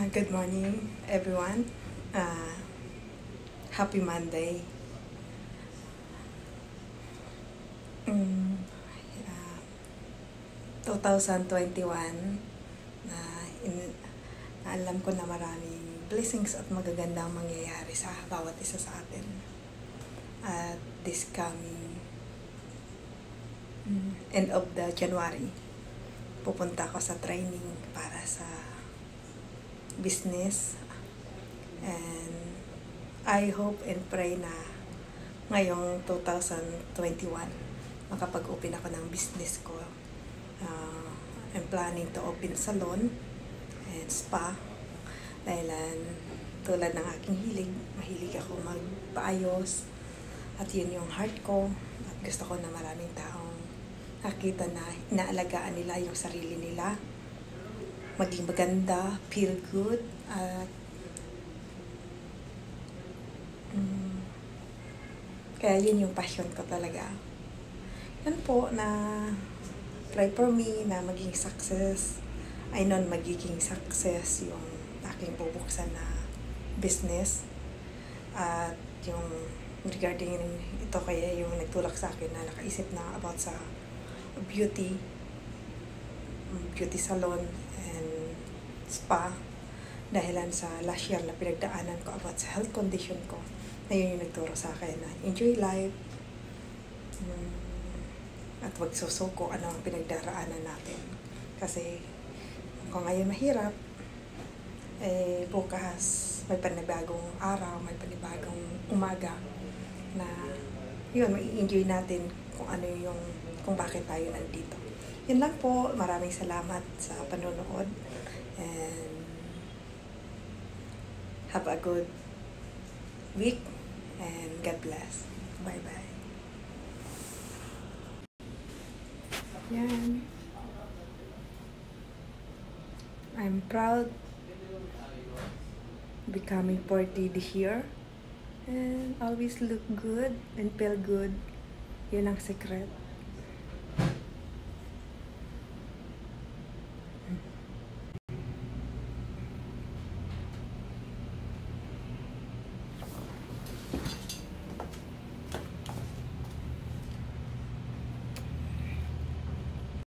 Good morning, everyone. Happy Monday. Mm, 2021 na alam ko na maraming blessings at magagandang mangyayari sa bawat isa sa atin. At this coming end of the January, pupunta ako sa training para sa business, and I hope and pray na ngayong 2021 makapag-open ako ng business ko. I'm planning to open salon and spa dahil tulad ng aking hilig, mahilig ako magpaayos at yun yung heart ko, at gusto ko na maraming taong nakita na inaalagaan nila yung sarili nila, maging maganda, feel good, at kaya yun yung passion ko talaga. Yan po, na pray for me na maging success. I know magiging success yung aking bubuksan na business. At yung regarding ito, kaya yung nagtulak sa akin na nakaisip na about sa beauty salon and spa, dahilan sa last year na pinagdaanan ko about sa health condition ko, na yun yung nagturo sa akin na enjoy life, at wag susuko ano ang pinagdaraanan natin. Kasi kung ngayon mahirap, bukas may panibagong araw, may panibagong umaga na yun, mai-enjoy natin kung ano yung, kung bakit tayo nandito. Yun lang po. Maraming salamat sa panonood, and have a good week, and God bless. Bye-bye. Yan. I'm proud becoming 40 this year, and always look good and feel good. Yun ang secret.